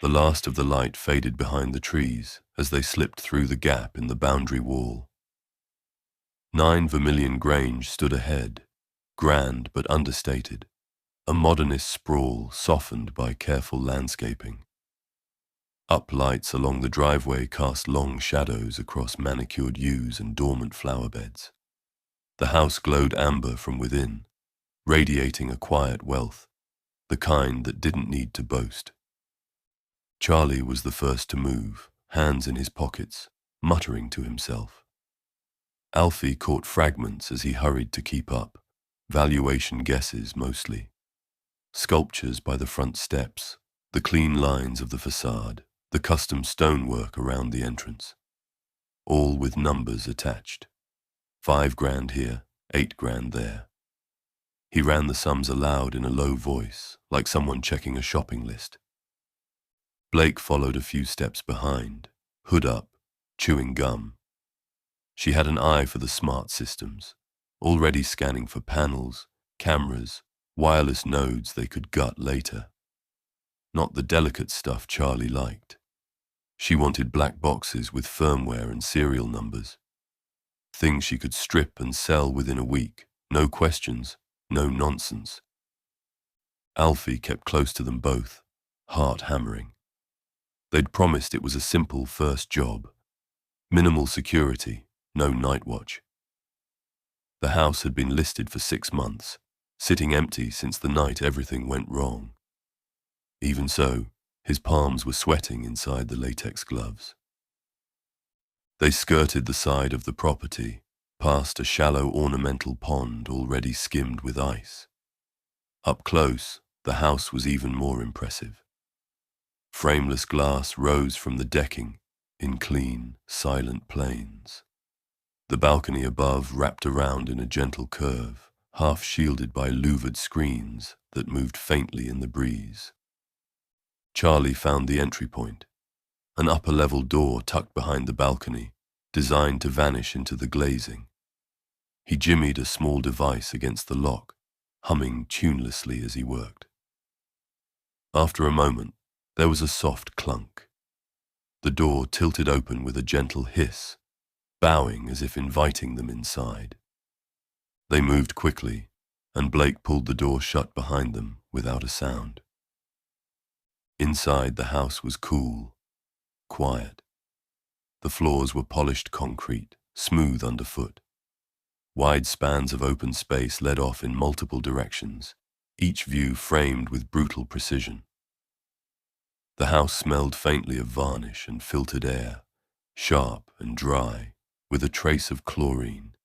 The last of the light faded behind the trees as they slipped through the gap in the boundary wall. 9 Vermillion Grange stood ahead, grand but understated, a modernist sprawl softened by careful landscaping. Uplights along the driveway cast long shadows across manicured yews and dormant flower beds. The house glowed amber from within, radiating a quiet wealth, the kind that didn't need to boast. Charlie was the first to move, hands in his pockets, muttering to himself. Alfie caught fragments as he hurried to keep up, valuation guesses mostly. Sculptures by the front steps, the clean lines of the facade, the custom stonework around the entrance. All with numbers attached. 5 grand here, 8 grand there. He ran the sums aloud in a low voice, like someone checking a shopping list. Blake followed a few steps behind, hood up, chewing gum. She had an eye for the smart systems, already scanning for panels, cameras, wireless nodes they could gut later. Not the delicate stuff Charlie liked. She wanted black boxes with firmware and serial numbers. Things she could strip and sell within a week, no questions, no nonsense. Alfie kept close to them both, heart hammering. They'd promised it was a simple first job. Minimal security, no night watch. The house had been listed for 6 months, sitting empty since the night everything went wrong. Even so, his palms were sweating inside the latex gloves. They skirted the side of the property, past a shallow ornamental pond already skimmed with ice. Up close, the house was even more impressive. Frameless glass rose from the decking in clean, silent planes. The balcony above wrapped around in a gentle curve, half shielded by louvered screens that moved faintly in the breeze. Charlie found the entry point, an upper-level door tucked behind the balcony, designed to vanish into the glazing. He jimmied a small device against the lock, humming tunelessly as he worked. After a moment, there was a soft clunk. The door tilted open with a gentle hiss, bowing as if inviting them inside. They moved quickly, and Blake pulled the door shut behind them without a sound. Inside, the house was cool, quiet. The floors were polished concrete, smooth underfoot. Wide spans of open space led off in multiple directions, each view framed with brutal precision. The house smelled faintly of varnish and filtered air, sharp and dry, with a trace of chlorine.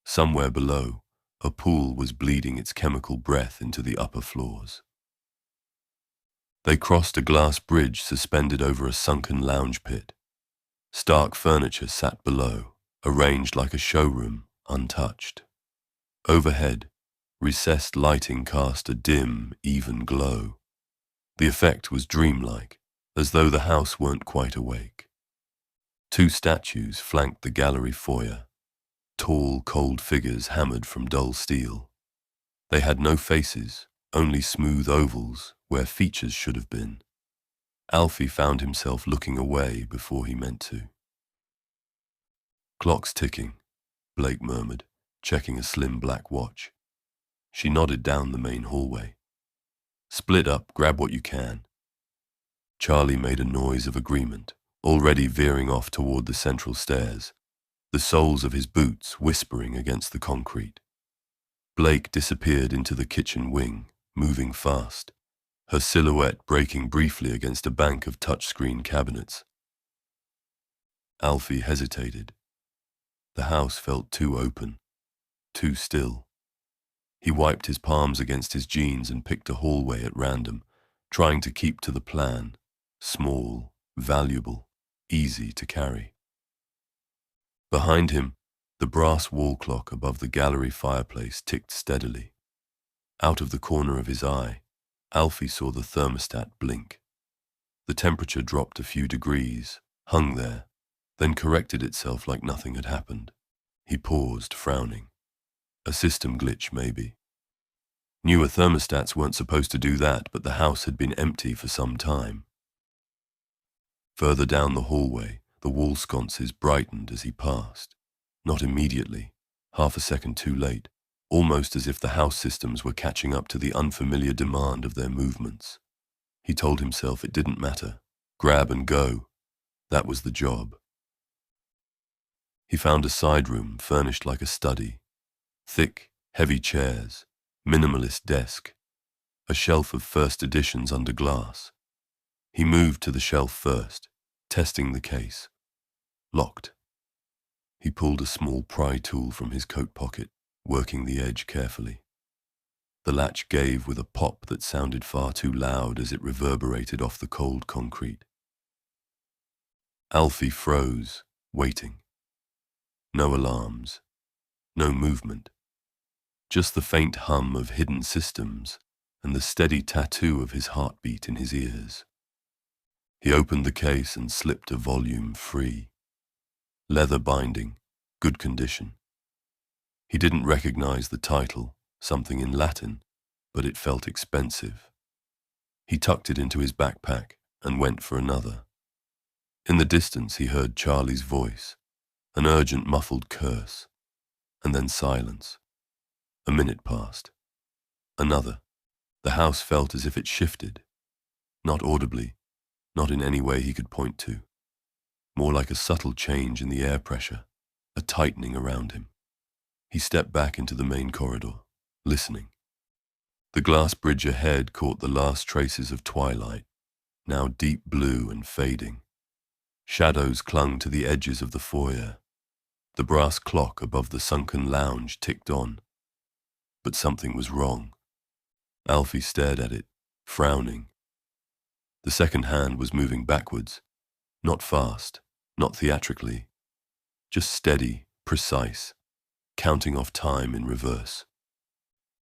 Somewhere below, a pool was bleeding its chemical breath into the upper floors. They crossed a glass bridge suspended over a sunken lounge pit. Stark furniture sat below, arranged like a showroom, untouched. Overhead, recessed lighting cast a dim, even glow. The effect was dreamlike, as though the house weren't quite awake. 2 statues flanked the gallery foyer, tall, cold figures hammered from dull steel. They had no faces, only smooth ovals where features should have been. Alfie found himself looking away before he meant to. "Clock's ticking," Blake murmured, checking a slim black watch. She nodded down the main hallway. "Split up, grab what you can." Charlie made a noise of agreement, already veering off toward the central stairs, the soles of his boots whispering against the concrete. Blake disappeared into the kitchen wing, moving fast, her silhouette breaking briefly against a bank of touchscreen cabinets. Alfie hesitated. The house felt too open, too still. He wiped his palms against his jeans and picked a hallway at random, trying to keep to the plan, small, valuable, easy to carry. Behind him, the brass wall clock above the gallery fireplace ticked steadily. Out of the corner of his eye, Alfie saw the thermostat blink. The temperature dropped a few degrees, hung there, then corrected itself like nothing had happened. He paused, frowning. A system glitch, maybe. Newer thermostats weren't supposed to do that, but the house had been empty for some time. Further down the hallway, the wall sconces brightened as he passed. Not immediately, half a second too late, almost as if the house systems were catching up to the unfamiliar demand of their movements. He told himself it didn't matter. Grab and go. That was the job. He found a side room furnished like a study. Thick, heavy chairs, minimalist desk, a shelf of first editions under glass. He moved to the shelf first, testing the case. Locked. He pulled a small pry tool from his coat pocket, working the edge carefully. The latch gave with a pop that sounded far too loud as it reverberated off the cold concrete. Alfie froze, waiting. No alarms, no movement. Just the faint hum of hidden systems and the steady tattoo of his heartbeat in his ears. He opened the case and slipped a volume free. Leather binding, good condition. He didn't recognize the title, something in Latin, but it felt expensive. He tucked it into his backpack and went for another. In the distance he heard Charlie's voice, an urgent muffled curse, and then silence. A minute passed. Another. The house felt as if it shifted. Not audibly, not in any way he could point to. More like a subtle change in the air pressure, a tightening around him. He stepped back into the main corridor, listening. The glass bridge ahead caught the last traces of twilight, now deep blue and fading. Shadows clung to the edges of the foyer. The brass clock above the sunken lounge ticked on. But something was wrong. Alfie stared at it, frowning. The second hand was moving backwards, not fast, not theatrically, just steady, precise, counting off time in reverse.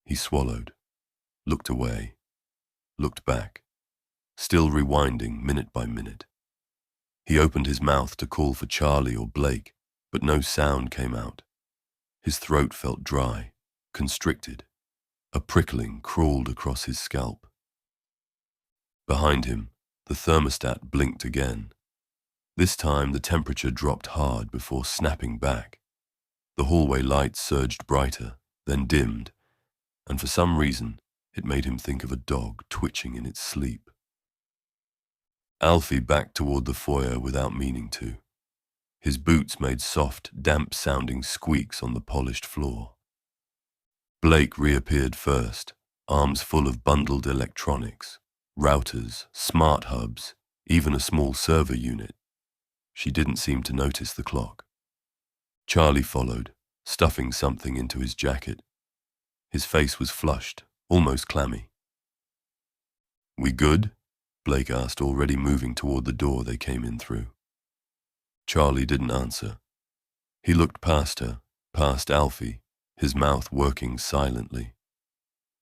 He swallowed, looked away, looked back, still rewinding minute by minute. He opened his mouth to call for Charlie or Blake, but no sound came out. His throat felt dry, constricted. A prickling crawled across his scalp. Behind him, the thermostat blinked again. This time the temperature dropped hard before snapping back. The hallway light surged brighter, then dimmed, and for some reason it made him think of a dog twitching in its sleep. Alfie backed toward the foyer without meaning to. His boots made soft, damp-sounding squeaks on the polished floor. Blake reappeared first, arms full of bundled electronics, routers, smart hubs, even a small server unit. She didn't seem to notice the clock. Charlie followed, stuffing something into his jacket. His face was flushed, almost clammy. "We good?" Blake asked, already moving toward the door they came in through. Charlie didn't answer. He looked past her, past Alfie, his mouth working silently.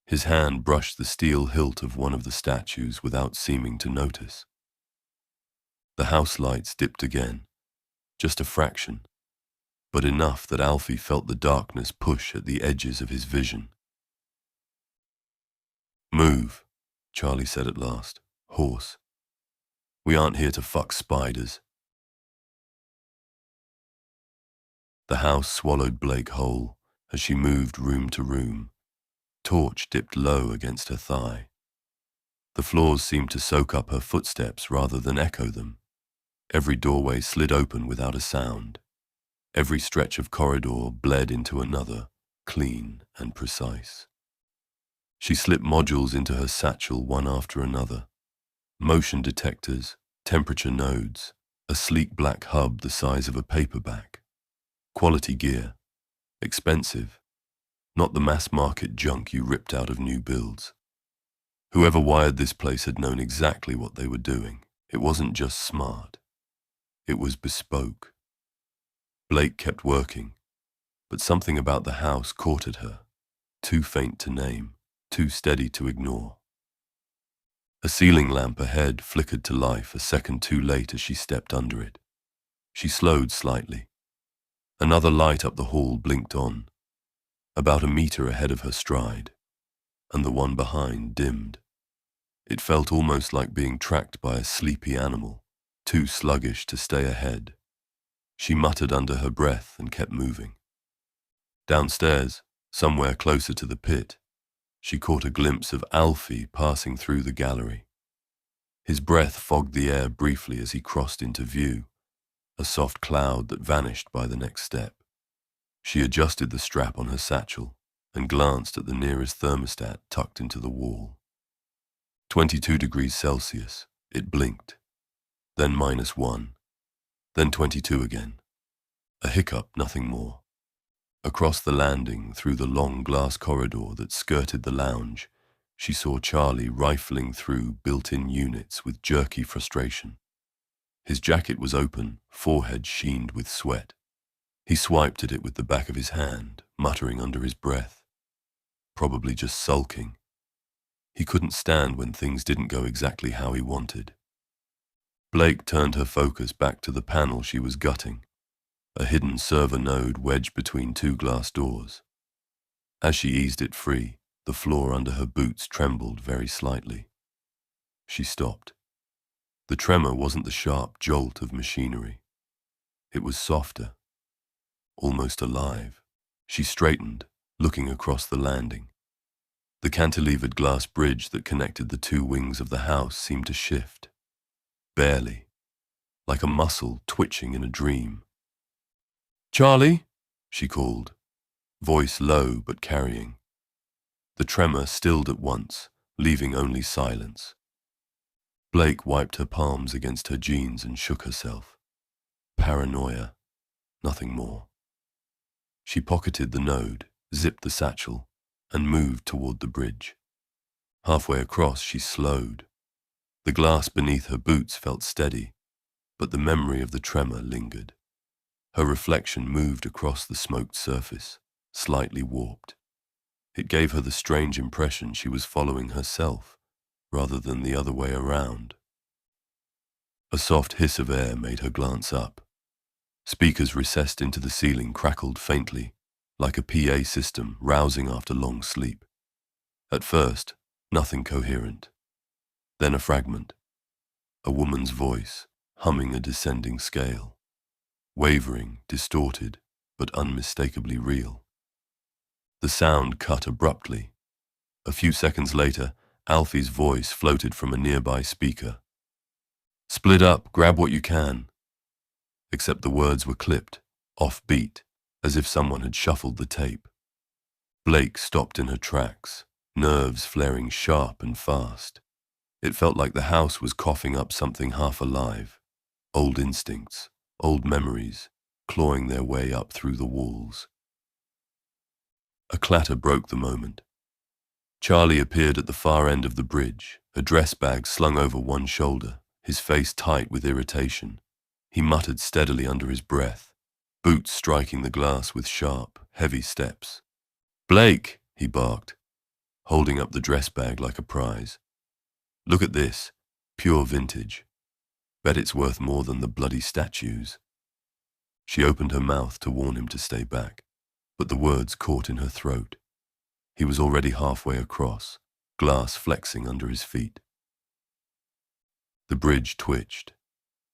His hand brushed the steel hilt of one of the statues without seeming to notice. The house lights dipped again, just a fraction, but enough that Alfie felt the darkness push at the edges of his vision. "Move," Charlie said at last, hoarse. "We aren't here to fuck spiders." The house swallowed Blake whole as she moved room to room. Torch dipped low against her thigh. The floors seemed to soak up her footsteps rather than echo them. Every doorway slid open without a sound. Every stretch of corridor bled into another, clean and precise. She slipped modules into her satchel one after another. Motion detectors, temperature nodes, a sleek black hub the size of a paperback. Quality gear. Expensive. Not the mass-market junk you ripped out of new builds. Whoever wired this place had known exactly what they were doing. It wasn't just smart. It was bespoke. Blake kept working, but something about the house caught at her, too faint to name, too steady to ignore. A ceiling lamp ahead flickered to life a second too late as she stepped under it. She slowed slightly. Another light up the hall blinked on, about a meter ahead of her stride, and the one behind dimmed. It felt almost like being tracked by a sleepy animal, too sluggish to stay ahead. She muttered under her breath and kept moving. Downstairs, somewhere closer to the pit, she caught a glimpse of Alfie passing through the gallery. His breath fogged the air briefly as he crossed into view, a soft cloud that vanished by the next step. She adjusted the strap on her satchel and glanced at the nearest thermostat tucked into the wall. 22 degrees Celsius. It blinked. Then -1. Then 22 again. A hiccup, nothing more. Across the landing, through the long glass corridor that skirted the lounge, she saw Charlie rifling through built-in units with jerky frustration. His jacket was open, forehead sheened with sweat. He swiped at it with the back of his hand, muttering under his breath. Probably just sulking. He couldn't stand when things didn't go exactly how he wanted. Blake turned her focus back to the panel she was gutting, a hidden server node wedged between two glass doors. As she eased it free, the floor under her boots trembled very slightly. She stopped. The tremor wasn't the sharp jolt of machinery. It was softer, almost alive. She straightened, looking across the landing. The cantilevered glass bridge that connected the two wings of the house seemed to shift. Barely, like a muscle twitching in a dream. "Charlie," she called, voice low but carrying. The tremor stilled at once, leaving only silence. Blake wiped her palms against her jeans and shook herself. Paranoia, nothing more. She pocketed the node, zipped the satchel, and moved toward the bridge. Halfway across, she slowed. The glass beneath her boots felt steady, but the memory of the tremor lingered. Her reflection moved across the smoked surface, slightly warped. It gave her the strange impression she was following herself, rather than the other way around. A soft hiss of air made her glance up. Speakers recessed into the ceiling crackled faintly, like a PA system rousing after long sleep. At first, nothing coherent. Then a fragment. A woman's voice, humming a descending scale. Wavering, distorted, but unmistakably real. The sound cut abruptly. A few seconds later, Alfie's voice floated from a nearby speaker. "Split up, grab what you can." Except the words were clipped, off-beat, as if someone had shuffled the tape. Blake stopped in her tracks, nerves flaring sharp and fast. It felt like the house was coughing up something half alive. Old instincts, old memories, clawing their way up through the walls. A clatter broke the moment. Charlie appeared at the far end of the bridge, a dress bag slung over one shoulder, his face tight with irritation. He muttered steadily under his breath, boots striking the glass with sharp, heavy steps. "Blake," he barked, holding up the dress bag like a prize. "Look at this, pure vintage. Bet it's worth more than the bloody statues." She opened her mouth to warn him to stay back, but the words caught in her throat. He was already halfway across, glass flexing under his feet. The bridge twitched.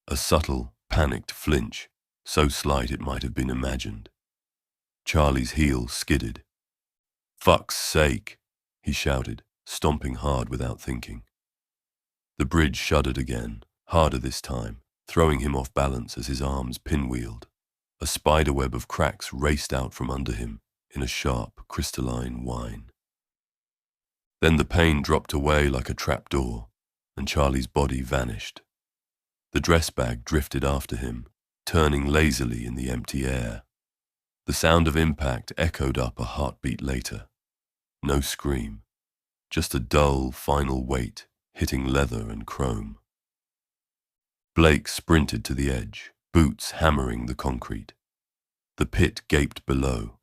A subtle, panicked flinch, so slight it might have been imagined. Charlie's heel skidded. "Fuck's sake," he shouted, stomping hard without thinking. The bridge shuddered again, harder this time, throwing him off balance as his arms pinwheeled. A spiderweb of cracks raced out from under him in a sharp, crystalline whine. Then the pain dropped away like a trapdoor, and Charlie's body vanished. The dress bag drifted after him, turning lazily in the empty air. The sound of impact echoed up a heartbeat later. No scream, just a dull, final weight hitting leather and chrome. Blake sprinted to the edge, boots hammering the concrete. The pit gaped below.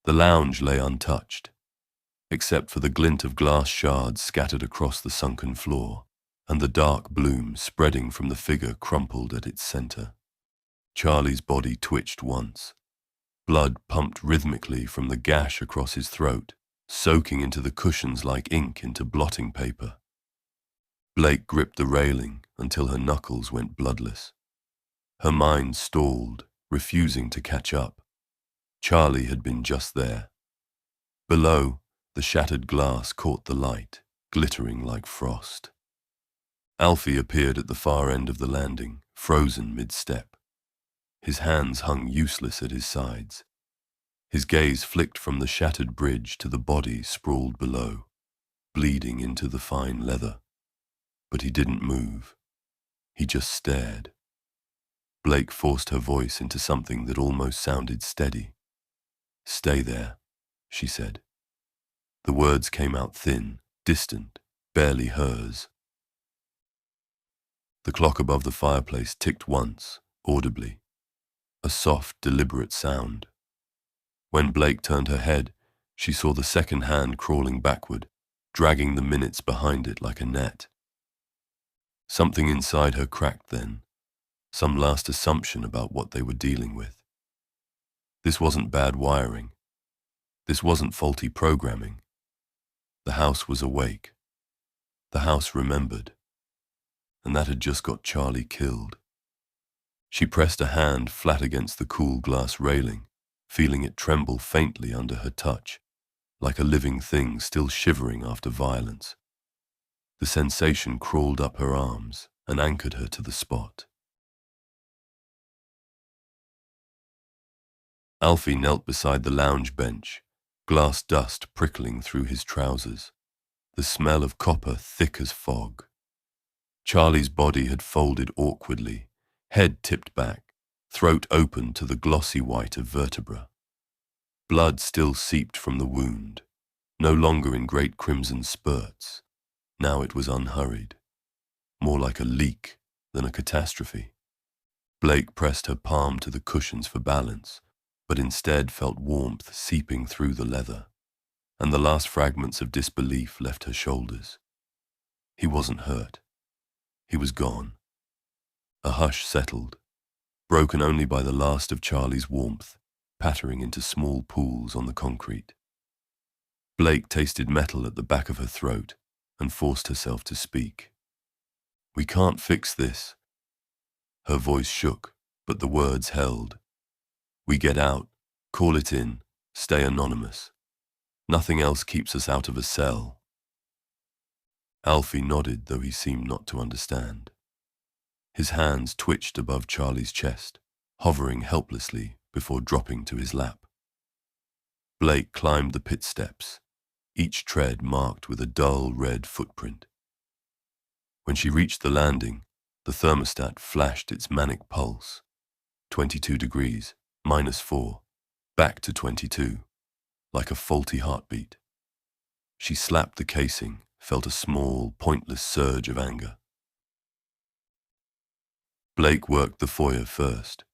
The lounge lay untouched, except for the glint of glass shards scattered across the sunken floor, and the dark bloom spreading from the figure crumpled at its center. Charlie's body twitched once. Blood pumped rhythmically from the gash across his throat, soaking into the cushions like ink into blotting paper. Blake gripped the railing, until her knuckles went bloodless. Her mind stalled, refusing to catch up. Charlie had been just there. Below, the shattered glass caught the light, glittering like frost. Alfie appeared at the far end of the landing, frozen mid-step. His hands hung useless at his sides. His gaze flicked from the shattered bridge to the body sprawled below, bleeding into the fine leather. But he didn't move. He just stared. Blake forced her voice into something that almost sounded steady. "Stay there," she said. The words came out thin, distant, barely hers. The clock above the fireplace ticked once, audibly. A soft, deliberate sound. When Blake turned her head, she saw the second hand crawling backward, dragging the minutes behind it like a net. Something inside her cracked then, some last assumption about what they were dealing with. This wasn't bad wiring. This wasn't faulty programming. The house was awake. The house remembered. And that had just got Charlie killed. She pressed a hand flat against the cool glass railing, feeling it tremble faintly under her touch, like a living thing still shivering after violence. The sensation crawled up her arms and anchored her to the spot. Alfie knelt beside the lounge bench, glass dust prickling through his trousers, the smell of copper thick as fog. Charlie's body had folded awkwardly, head tipped back, throat open to the glossy white of vertebra. Blood still seeped from the wound, no longer in great crimson spurts. Now it was unhurried, more like a leak than a catastrophe. Blake pressed her palm to the cushions for balance, but instead felt warmth seeping through the leather, and the last fragments of disbelief left her shoulders. He wasn't hurt. He was gone. A hush settled, broken only by the last of Charlie's warmth, pattering into small pools on the concrete. Blake tasted metal at the back of her throat and forced herself to speak. "We can't fix this." Her voice shook, but the words held. "We get out, call it in, stay anonymous. Nothing else keeps us out of a cell." Alfie nodded, though he seemed not to understand. His hands twitched above Charlie's chest, hovering helplessly before dropping to his lap. Blake climbed the pit steps, each tread marked with a dull red footprint. When she reached the landing, the thermostat flashed its manic pulse. 22 degrees, -4, back to 22, like a faulty heartbeat. She slapped the casing, felt a small, pointless surge of anger. Blake worked the foyer first.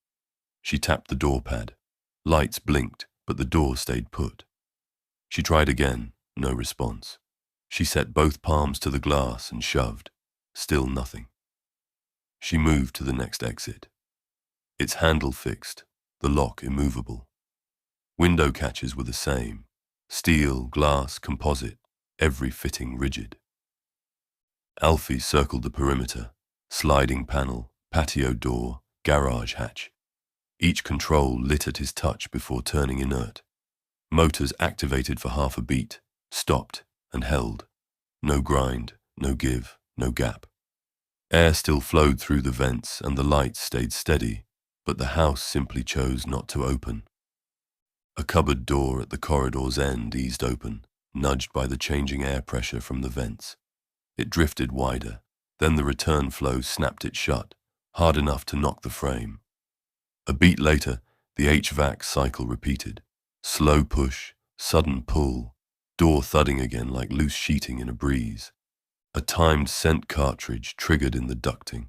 She tapped the door pad. Lights blinked, but the door stayed put. She tried again, no response. She set both palms to the glass and shoved. Still nothing. She moved to the next exit. Its handle fixed, the lock immovable. Window catches were the same. Steel, glass, composite, every fitting rigid. Alfie circled the perimeter, sliding panel, patio door, garage hatch. Each control lit at his touch before turning inert. Motors activated for half a beat, stopped and held. No grind, no give, no gap. Air still flowed through the vents and the lights stayed steady, but the house simply chose not to open. A cupboard door at the corridor's end eased open, nudged by the changing air pressure from the vents. It drifted wider, then the return flow snapped it shut, hard enough to knock the frame. A beat later, the HVAC cycle repeated. Slow push, sudden pull, door thudding again like loose sheeting in a breeze. A timed scent cartridge triggered in the ducting.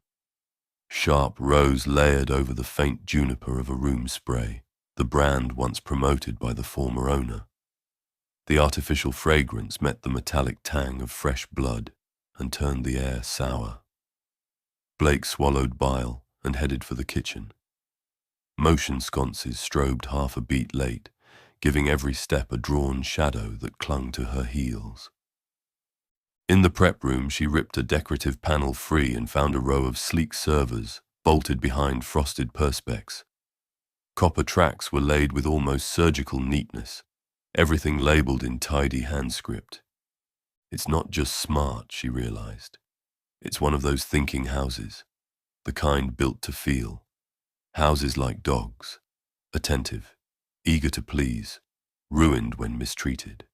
Sharp rose layered over the faint juniper of a room spray, the brand once promoted by the former owner. The artificial fragrance met the metallic tang of fresh blood and turned the air sour. Blake swallowed bile and headed for the kitchen. Motion sconces strobed half a beat late, giving every step a drawn shadow that clung to her heels. In the prep room, she ripped a decorative panel free and found a row of sleek servers bolted behind frosted perspex. Copper tracks were laid with almost surgical neatness, everything labeled in tidy handscript. It's not just smart, she realized. It's one of those thinking houses, the kind built to feel. Houses like dogs, attentive, eager to please, ruined when mistreated.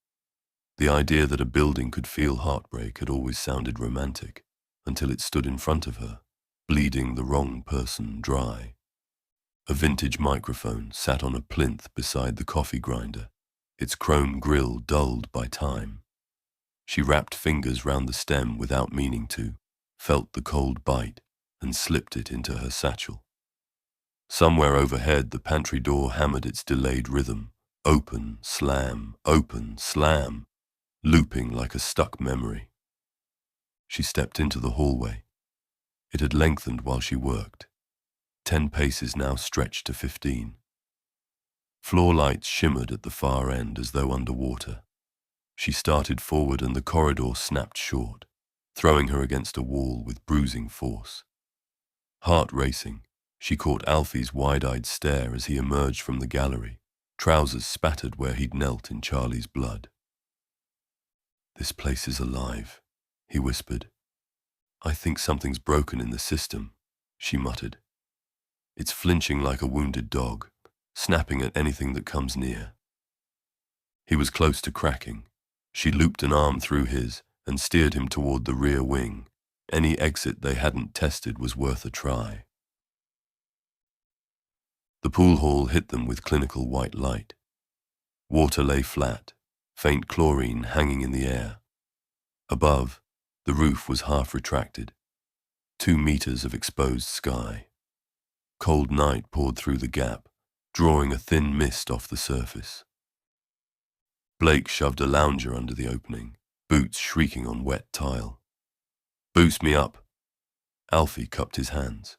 The idea that a building could feel heartbreak had always sounded romantic, until it stood in front of her, bleeding the wrong person dry. A vintage microphone sat on a plinth beside the coffee grinder, its chrome grill dulled by time. She wrapped fingers round the stem without meaning to, felt the cold bite, and slipped it into her satchel. Somewhere overhead, the pantry door hammered its delayed rhythm, open, slam, looping like a stuck memory. She stepped into the hallway. It had lengthened while she worked. 10 paces now stretched to 15. Floor lights shimmered at the far end as though underwater. She started forward and the corridor snapped short, throwing her against a wall with bruising force. Heart racing, she caught Alfie's wide-eyed stare as he emerged from the gallery, trousers spattered where he'd knelt in Charlie's blood. "This place is alive," he whispered. "I think something's broken in the system," she muttered. "It's flinching like a wounded dog, snapping at anything that comes near." He was close to cracking. She looped an arm through his and steered him toward the rear wing. Any exit they hadn't tested was worth a try. The pool hall hit them with clinical white light. Water lay flat, faint chlorine hanging in the air. Above, the roof was half retracted, 2 meters of exposed sky. Cold night poured through the gap, drawing a thin mist off the surface. Blake shoved a lounger under the opening, boots shrieking on wet tile. "Boost me up." Alfie cupped his hands.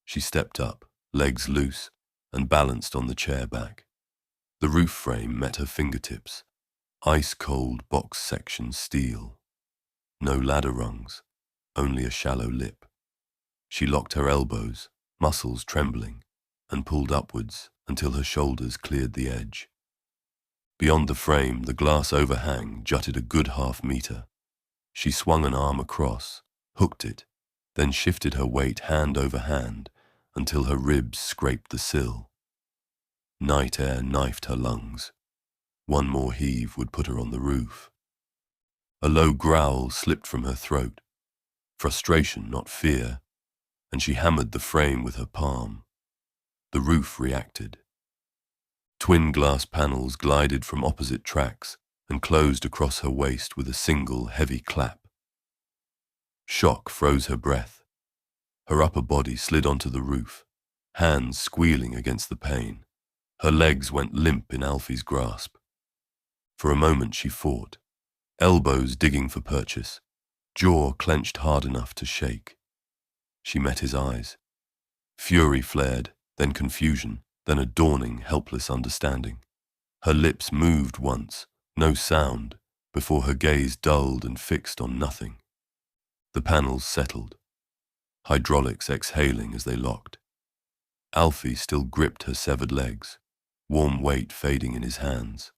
She stepped up, legs loose, and balanced on the chair back. The roof frame met her fingertips, ice-cold box-section steel. No ladder rungs, only a shallow lip. She locked her elbows, muscles trembling, and pulled upwards until her shoulders cleared the edge. Beyond the frame, the glass overhang jutted a good half-meter. She swung an arm across, hooked it, then shifted her weight hand over hand until her ribs scraped the sill. Night air knifed her lungs. One more heave would put her on the roof. A low growl slipped from her throat. Frustration, not fear, and she hammered the frame with her palm. The roof reacted. Twin glass panels glided from opposite tracks and closed across her waist with a single heavy clap. Shock froze her breath. Her upper body slid onto the roof, hands squealing against the pain. Her legs went limp in Alfie's grasp. For a moment she fought, elbows digging for purchase, jaw clenched hard enough to shake. She met his eyes. Fury flared, then confusion, then a dawning, helpless understanding. Her lips moved once, no sound, before her gaze dulled and fixed on nothing. The panels settled, hydraulics exhaling as they locked. Alfie still gripped her severed legs, warm weight fading in his hands.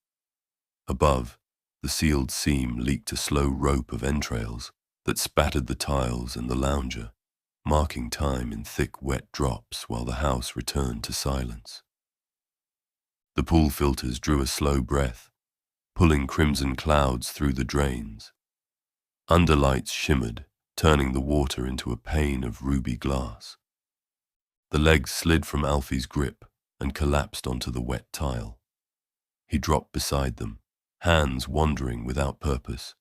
Above, the sealed seam leaked a slow rope of entrails that spattered the tiles and the lounger, marking time in thick, wet drops while the house returned to silence. The pool filters drew a slow breath, pulling crimson clouds through the drains. Underlights shimmered, turning the water into a pane of ruby glass. The legs slid from Alfie's grip and collapsed onto the wet tile. He dropped beside them, hands wandering without purpose,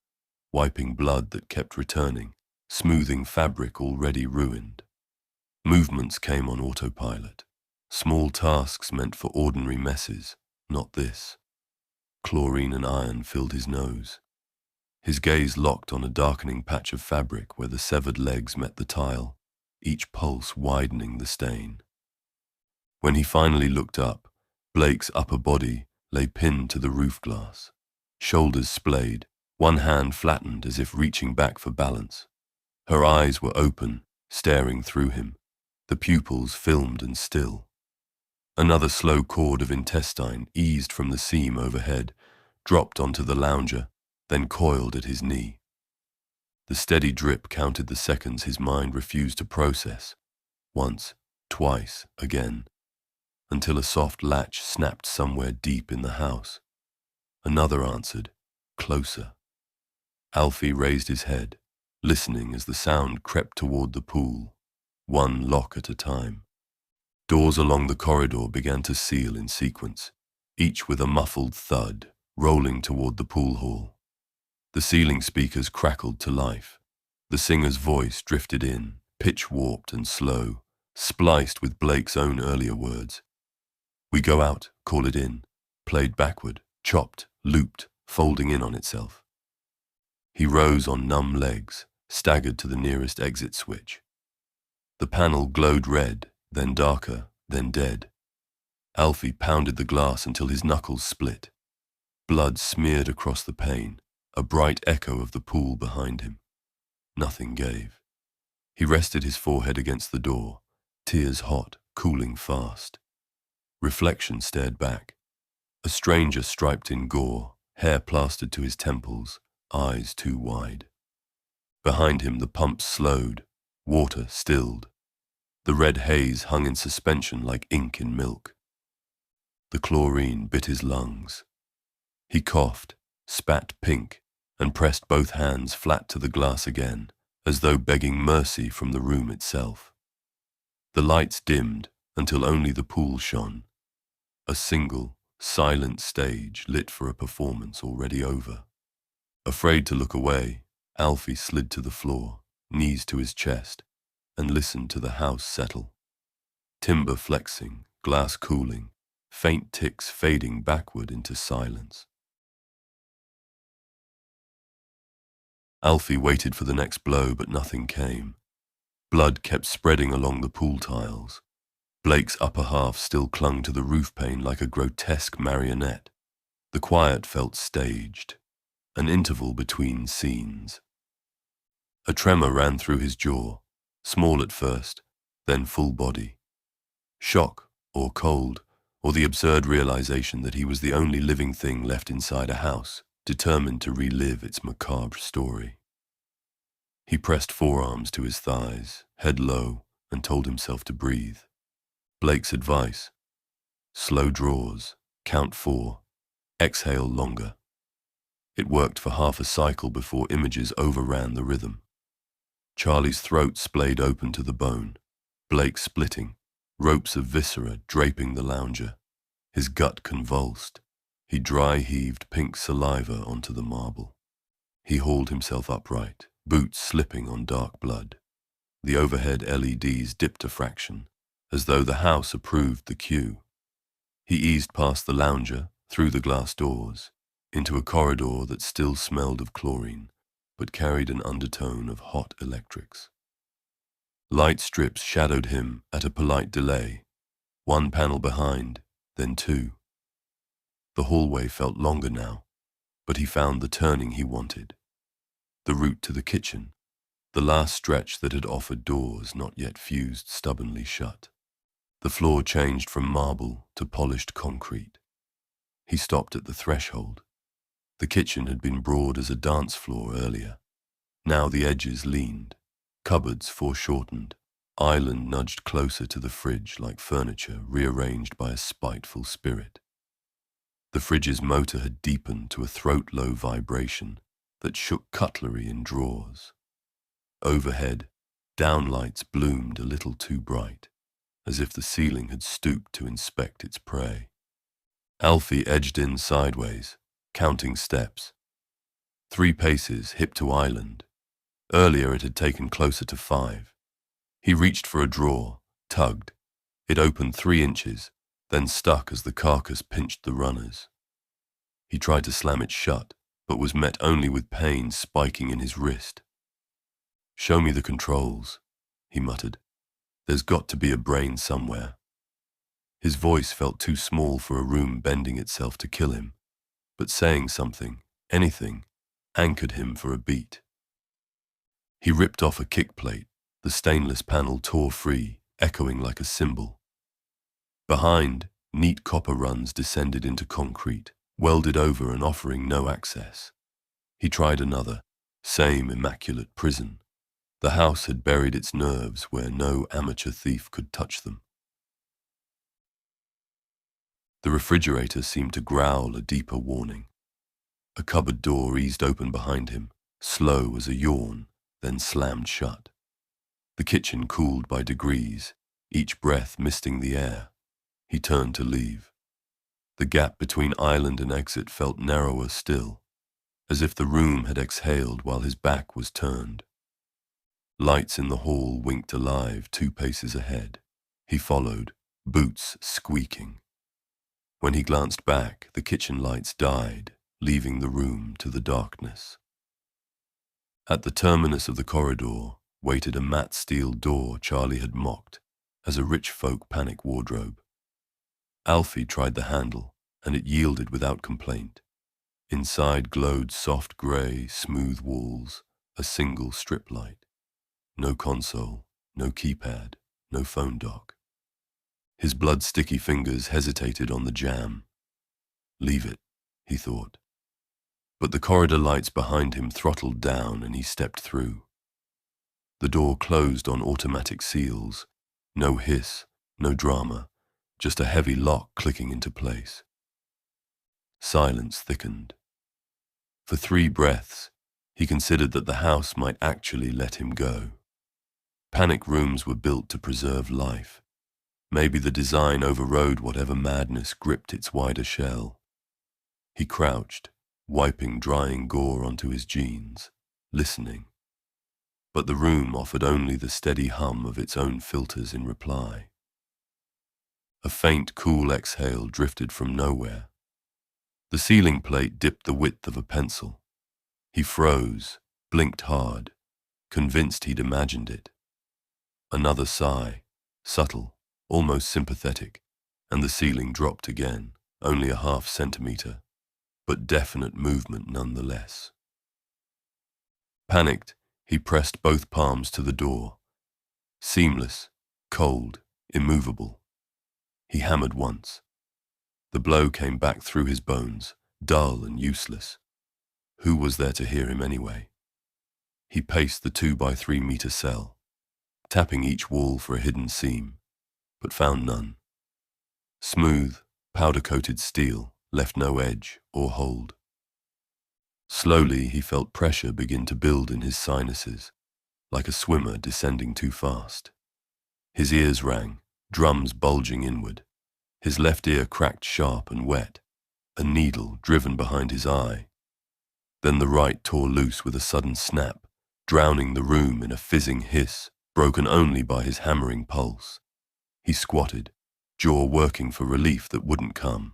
wiping blood that kept returning, smoothing fabric already ruined. Movements came on autopilot. Small tasks meant for ordinary messes, not this. Chlorine and iron filled his nose. His gaze locked on a darkening patch of fabric where the severed legs met the tile, each pulse widening the stain. When he finally looked up, Blake's upper body lay pinned to the roof glass, shoulders splayed, One hand flattened as if reaching back for balance. Her eyes were open, staring through him, the pupils filmed and still. Another slow cord of intestine eased from the seam overhead, dropped onto the lounger, then coiled at his knee. The steady drip counted the seconds his mind refused to process. Once, twice, again, until a soft latch snapped somewhere deep in the house. Another answered, closer. Alfie raised his head, listening as the sound crept toward the pool, one lock at a time. Doors along the corridor began to seal in sequence, each with a muffled thud, rolling toward the pool hall. The ceiling speakers crackled to life. The singer's voice drifted in, pitch-warped and slow, spliced with Blake's own earlier words. We go out, call it in, played backward, chopped, looped, folding in on itself. He rose on numb legs, staggered to the nearest exit switch. The panel glowed red, then darker, then dead. Alfie pounded the glass until his knuckles split. Blood smeared across the pane, a bright echo of the pool behind him. Nothing gave. He rested his forehead against the door, tears hot, cooling fast. Reflection stared back. A stranger striped in gore, hair plastered to his temples, eyes too wide. Behind him the pumps slowed, water stilled. The red haze hung in suspension like ink in milk. The chlorine bit his lungs. He coughed, spat pink, and pressed both hands flat to the glass again, as though begging mercy from the room itself. The lights dimmed until only the pool shone. A single, silent stage lit for a performance already over. Afraid to look away, Alfie slid to the floor, knees to his chest, and listened to the house settle. Timber flexing, glass cooling, faint ticks fading backward into silence. Alfie waited for the next blow, but nothing came. Blood kept spreading along the pool tiles. Blake's upper half still clung to the roof pane like a grotesque marionette. The quiet felt staged, an interval between scenes. A tremor ran through his jaw, small at first, then full body. Shock, or cold, or the absurd realization that he was the only living thing left inside a house, determined to relive its macabre story. He pressed forearms to his thighs, head low, and told himself to breathe. Blake's advice: slow draws, count 4, exhale longer. It worked for half a cycle before images overran the rhythm. Charlie's throat splayed open to the bone, Blake splitting, ropes of viscera draping the lounger. His gut convulsed. He dry-heaved pink saliva onto the marble. He hauled himself upright, boots slipping on dark blood. The overhead LEDs dipped a fraction, as though the house approved the cue. He eased past the lounger, through the glass doors, into a corridor that still smelled of chlorine, but carried an undertone of hot electrics. Light strips shadowed him at a polite delay, one panel behind, then 2. The hallway felt longer now, but he found the turning he wanted. The route to the kitchen, the last stretch that had offered doors not yet fused stubbornly shut. The floor changed from marble to polished concrete. He stopped at the threshold. The kitchen had been broad as a dance floor earlier. Now the edges leaned, cupboards foreshortened, island nudged closer to the fridge like furniture rearranged by a spiteful spirit. The fridge's motor had deepened to a throat-low vibration that shook cutlery in drawers. Overhead, downlights bloomed a little too bright, as if the ceiling had stooped to inspect its prey. Alfie edged in sideways, counting steps. 3 paces, hip to island. Earlier it had taken closer to 5. He reached for a drawer, tugged. It opened 3 inches, then stuck as the carcass pinched the runners. He tried to slam it shut, but was met only with pain spiking in his wrist. "Show me the controls," he muttered. "There's got to be a brain somewhere." His voice felt too small for a room bending itself to kill him, but saying something, anything, anchored him for a beat. He ripped off a kick plate. The stainless panel tore free, echoing like a cymbal. Behind, neat copper runs descended into concrete, welded over and offering no access. He tried another, same immaculate prison. The house had buried its nerves where no amateur thief could touch them. The refrigerator seemed to growl a deeper warning. A cupboard door eased open behind him, slow as a yawn, then slammed shut. The kitchen cooled by degrees, each breath misting the air. He turned to leave. The gap between island and exit felt narrower still, as if the room had exhaled while his back was turned. Lights in the hall winked alive 2 paces ahead. He followed, boots squeaking. When he glanced back, the kitchen lights died, leaving the room to the darkness. At the terminus of the corridor waited a matte steel door Charlie had mocked as a rich folk panic wardrobe. Alfie tried the handle, and it yielded without complaint. Inside glowed soft grey, smooth walls, a single strip light. No console, no keypad, no phone dock. His blood-sticky fingers hesitated on the jamb. Leave it, he thought. But the corridor lights behind him throttled down and he stepped through. The door closed on automatic seals. No hiss, no drama, just a heavy lock clicking into place. Silence thickened. For 3 breaths, he considered that the house might actually let him go. Panic rooms were built to preserve life. Maybe the design overrode whatever madness gripped its wider shell. He crouched, wiping drying gore onto his jeans, listening. But the room offered only the steady hum of its own filters in reply. A faint, cool exhale drifted from nowhere. The ceiling plate dipped the width of a pencil. He froze, blinked hard, convinced he'd imagined it. Another sigh, subtle, almost sympathetic, and the ceiling dropped again, only a ½ centimeter, but definite movement nonetheless. Panicked, he pressed both palms to the door. Seamless, cold, immovable. He hammered once. The blow came back through his bones, dull and useless. Who was there to hear him anyway? He paced the 2-by-3-meter cell, tapping each wall for a hidden seam, but found none. Smooth, powder-coated steel left no edge or hold. Slowly he felt pressure begin to build in his sinuses, like a swimmer descending too fast. His ears rang, drums bulging inward. His left ear cracked sharp and wet, a needle driven behind his eye. Then the right tore loose with a sudden snap, drowning the room in a fizzing hiss, broken only by his hammering pulse. He squatted, jaw working for relief that wouldn't come.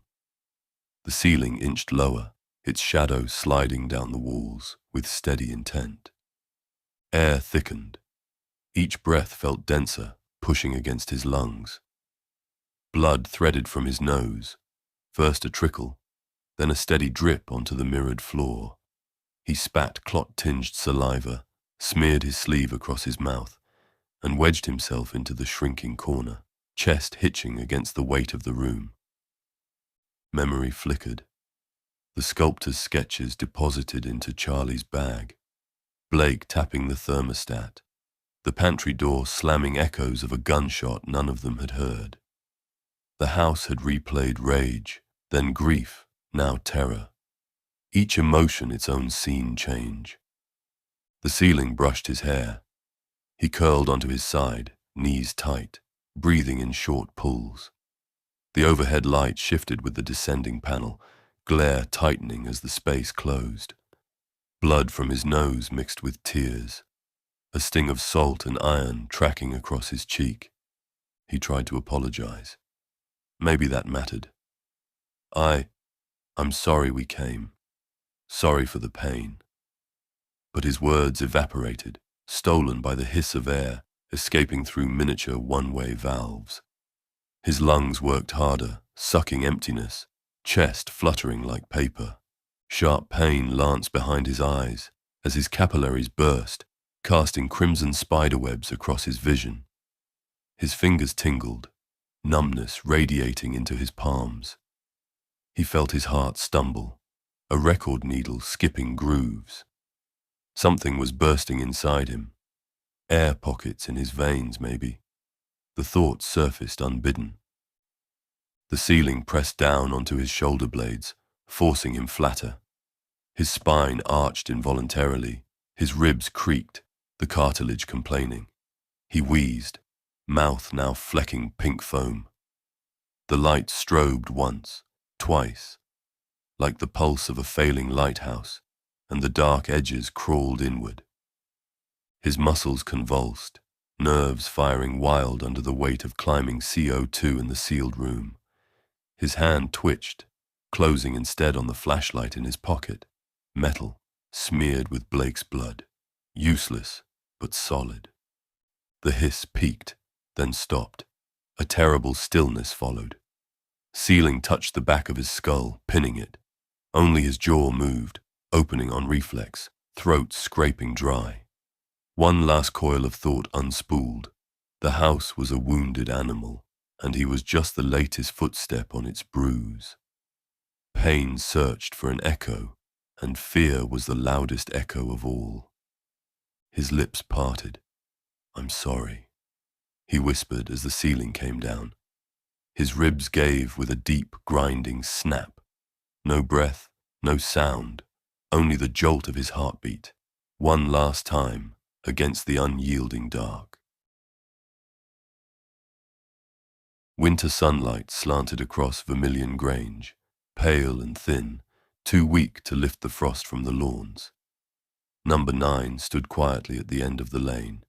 The ceiling inched lower, its shadow sliding down the walls with steady intent. Air thickened. Each breath felt denser, pushing against his lungs. Blood threaded from his nose, first a trickle, then a steady drip onto the mirrored floor. He spat clot-tinged saliva, smeared his sleeve across his mouth, and wedged himself into the shrinking corner, chest hitching against the weight of the room. Memory flickered. The sculptor's sketches deposited into Charlie's bag. Blake tapping the thermostat. The pantry door slamming echoes of a gunshot none of them had heard. The house had replayed rage, then grief, now terror. Each emotion its own scene change. The ceiling brushed his hair. He curled onto his side, knees tight, breathing in short pulls. The overhead light shifted with the descending panel, glare tightening as the space closed. Blood from his nose mixed with tears, a sting of salt and iron tracking across his cheek. He tried to apologize. Maybe that mattered. I'm sorry we came. Sorry for the pain. But his words evaporated, stolen by the hiss of air escaping through miniature one-way valves. His lungs worked harder, sucking emptiness, chest fluttering like paper. Sharp pain lanced behind his eyes as his capillaries burst, casting crimson spiderwebs across his vision. His fingers tingled, numbness radiating into his palms. He felt his heart stumble, a record needle skipping grooves. Something was bursting inside him. Air pockets in his veins, maybe. The thought surfaced unbidden. The ceiling pressed down onto his shoulder blades, forcing him flatter. His spine arched involuntarily, his ribs creaked, the cartilage complaining. He wheezed, mouth now flecking pink foam. The light strobed once, twice, like the pulse of a failing lighthouse, and the dark edges crawled inward. His muscles convulsed, nerves firing wild under the weight of climbing CO2 in the sealed room. His hand twitched, closing instead on the flashlight in his pocket. Metal, smeared with Blake's blood. Useless, but solid. The hiss peaked, then stopped. A terrible stillness followed. Ceiling touched the back of his skull, pinning it. Only his jaw moved, opening on reflex, throat scraping dry. One last coil of thought unspooled. The house was a wounded animal, and he was just the latest footstep on its bruise. Pain searched for an echo, and fear was the loudest echo of all. His lips parted. "I'm sorry," he whispered as the ceiling came down. His ribs gave with a deep, grinding snap. No breath, no sound, only the jolt of his heartbeat, one last time against the unyielding dark. Winter sunlight slanted across Vermillion Grange, pale and thin, too weak to lift the frost from the lawns. Number 9 stood quietly at the end of the lane,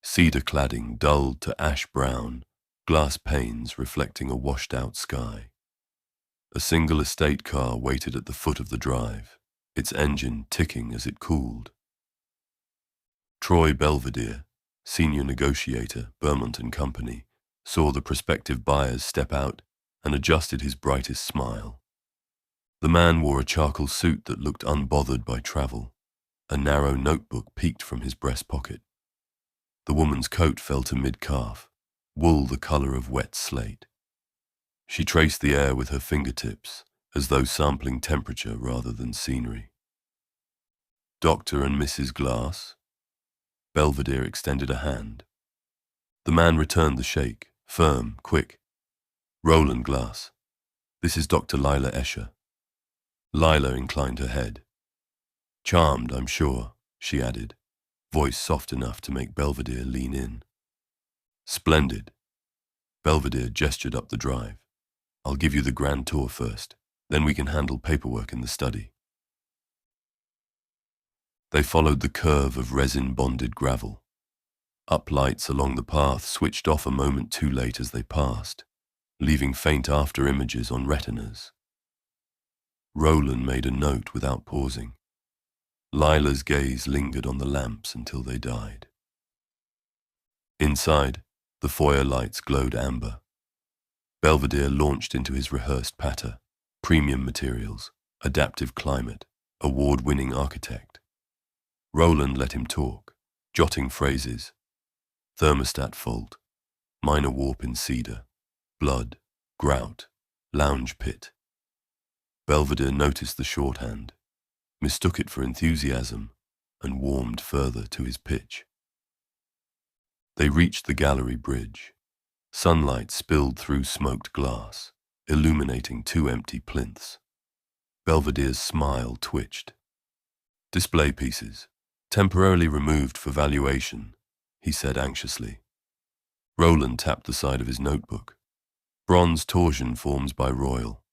cedar cladding dulled to ash brown, glass panes reflecting a washed-out sky. A single estate car waited at the foot of the drive, its engine ticking as it cooled. Troy Belvedere, senior negotiator, Beaumont and Company, saw the prospective buyers step out and adjusted his brightest smile. The man wore a charcoal suit that looked unbothered by travel. A narrow notebook peeked from his breast pocket. The woman's coat fell to mid-calf, wool the color of wet slate. She traced the air with her fingertips, as though sampling temperature rather than scenery. "Dr. and Mrs. Glass?" Belvedere extended a hand. The man returned the shake, firm, quick. "Roland Glass. This is Dr. Lila Escher." Lila inclined her head. "Charmed, I'm sure," she added, voice soft enough to make Belvedere lean in. "Splendid." Belvedere gestured up the drive. "I'll give you the grand tour first, then we can handle paperwork in the study." They followed the curve of resin-bonded gravel. Uplights along the path switched off a moment too late as they passed, leaving faint after-images on retinas. Roland made a note without pausing. Lila's gaze lingered on the lamps until they died. Inside, the foyer lights glowed amber. Belvedere launched into his rehearsed patter: premium materials, adaptive climate, award-winning architect. Roland let him talk, jotting phrases: thermostat fault, minor warp in cedar, blood, grout, lounge pit. Belvedere noticed the shorthand, mistook it for enthusiasm, and warmed further to his pitch. They reached the gallery bridge. Sunlight spilled through smoked glass, illuminating 2 empty plinths. Belvedere's smile twitched. "Display pieces, temporarily removed for valuation," he said anxiously. Roland tapped the side of his notebook. "Bronze torsion forms by Royal.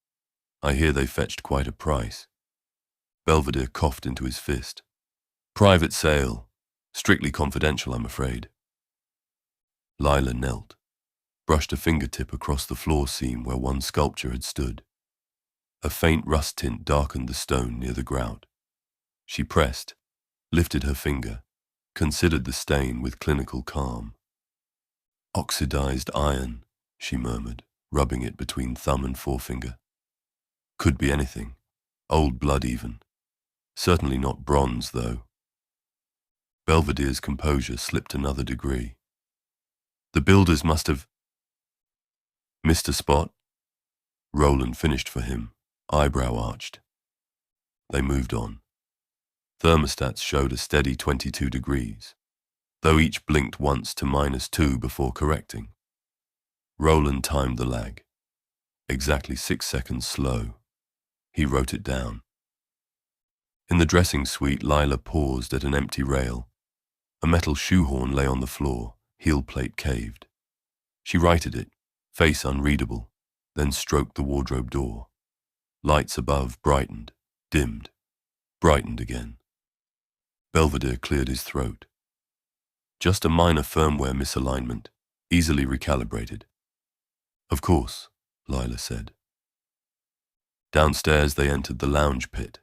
I hear they fetched quite a price." Belvedere coughed into his fist. "Private sale. Strictly confidential, I'm afraid." Lila knelt, brushed a fingertip across the floor seam where one sculpture had stood. A faint rust tint darkened the stone near the grout. She pressed, lifted her finger, considered the stain with clinical calm. "Oxidized iron," she murmured, rubbing it between thumb and forefinger. "Could be anything. Old blood even. Certainly not bronze, though. Belvedere's composure slipped another degree. The builders must have missed a spot. Roland finished for him, eyebrow arched. They moved on. Thermostats showed a steady 22 degrees, though each blinked once to -2 before correcting. Roland timed the lag. Exactly 6 seconds slow. He wrote it down. In the dressing suite, Lila paused at an empty rail. A metal shoehorn lay on the floor, heel plate caved. She righted it, face unreadable, then stroked the wardrobe door. Lights above brightened, dimmed, brightened again. Belvedere cleared his throat. Just a minor firmware misalignment, easily recalibrated. Of course, Lila said. Downstairs they entered the lounge pit.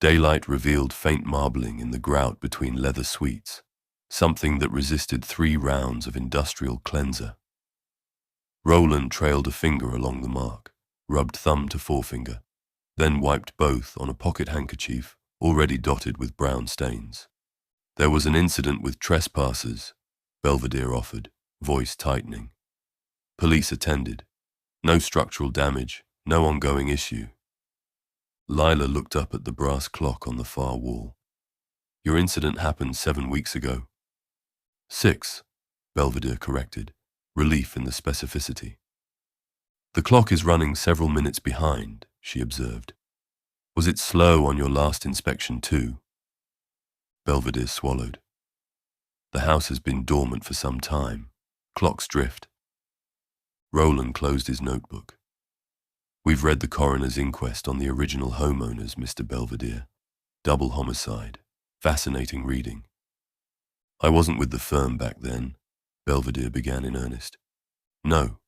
Daylight revealed faint marbling in the grout between leather suites, something that resisted 3 rounds of industrial cleanser. Roland trailed a finger along the mark, rubbed thumb to forefinger, then wiped both on a pocket handkerchief already dotted with brown stains. There was an incident with trespassers, Belvedere offered, voice tightening. Police attended. No structural damage, no ongoing issue. Lila looked up at the brass clock on the far wall. Your incident happened 7 weeks ago. 6, Belvedere corrected, relief in the specificity. The clock is running several minutes behind, she observed. Was it slow on your last inspection too? Belvedere swallowed. The house has been dormant for some time. Clocks drift. Roland closed his notebook. We've read the coroner's inquest on the original homeowners, Mr. Belvedere. Double homicide. Fascinating reading. I wasn't with the firm back then, Belvedere began in earnest. No.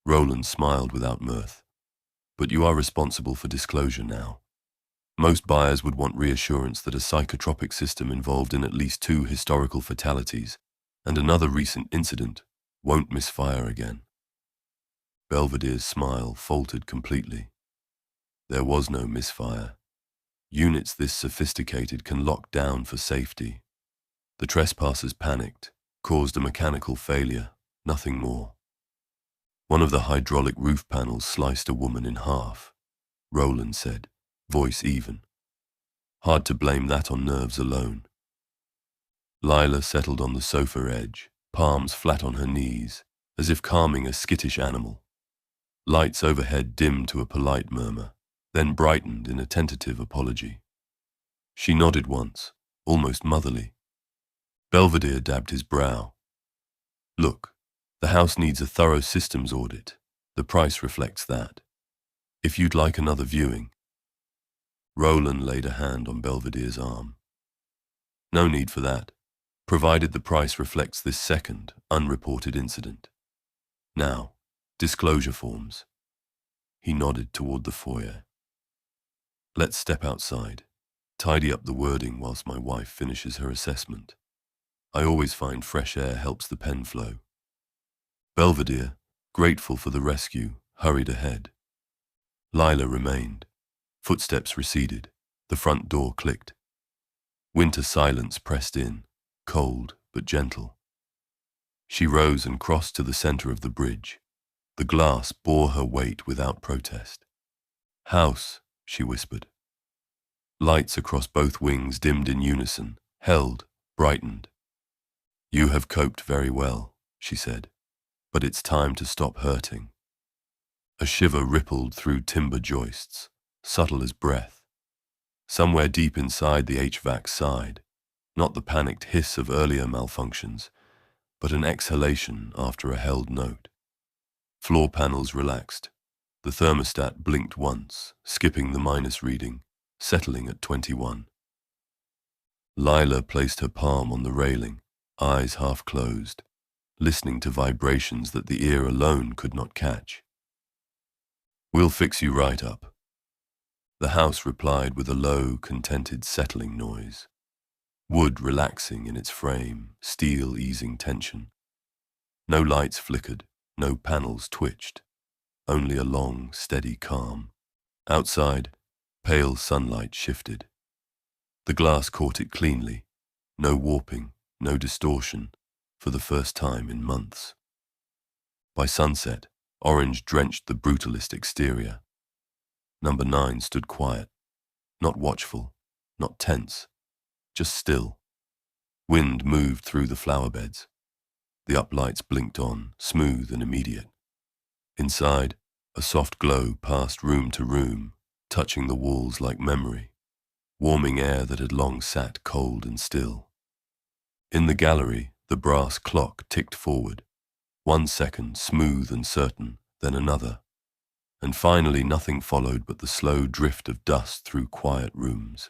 Roland smiled without mirth. But you are responsible for disclosure now. Most buyers would want reassurance that a psychotropic system involved in at least 2 historical fatalities and another recent incident won't misfire again. Belvedere's smile faltered completely. There was no misfire. Units this sophisticated can lock down for safety. The trespassers panicked, caused a mechanical failure, nothing more. One of the hydraulic roof panels sliced a woman in half, Roland said, voice even. Hard to blame that on nerves alone. Lila settled on the sofa edge, palms flat on her knees, as if calming a skittish animal. Lights overhead dimmed to a polite murmur, then brightened in a tentative apology. She nodded once, almost motherly. Belvedere dabbed his brow. Look, the house needs a thorough systems audit. The price reflects that. If you'd like another viewing. Roland laid a hand on Belvedere's arm. No need for that, provided the price reflects this second, unreported incident. Now, disclosure forms. He nodded toward the foyer. Let's step outside. Tidy up the wording whilst my wife finishes her assessment. I always find fresh air helps the pen flow. Belvedere, grateful for the rescue, hurried ahead. Lila remained. Footsteps receded. The front door clicked. Winter silence pressed in, cold but gentle. She rose and crossed to the center of the bridge. The glass bore her weight without protest. House, she whispered. Lights across both wings dimmed in unison, held, brightened. You have coped very well, she said, but it's time to stop hurting. A shiver rippled through timber joists, subtle as breath. Somewhere deep inside the HVAC sighed, not the panicked hiss of earlier malfunctions, but an exhalation after a held note. Floor panels relaxed. The thermostat blinked once, skipping the minus reading, settling at 21. Lila placed her palm on the railing, eyes half closed, listening to vibrations that the ear alone could not catch. We'll fix you right up. The house replied with a low, contented settling noise. Wood relaxing in its frame, steel easing tension. No lights flickered, no panels twitched, only a long, steady calm. Outside, Pale sunlight shifted. The glass caught it cleanly. No warping, no distortion, for the first time in months. By sunset, orange drenched the brutalist exterior. Number 9 stood quiet, not watchful, not tense, just still. Wind moved through the flower beds. The uplights blinked on, smooth and immediate. Inside, a soft glow passed room to room, touching the walls like memory, warming air that had long sat cold and still. In the gallery, the brass clock ticked forward, 1 second smooth and certain, then another, and finally nothing followed but the slow drift of dust through quiet rooms.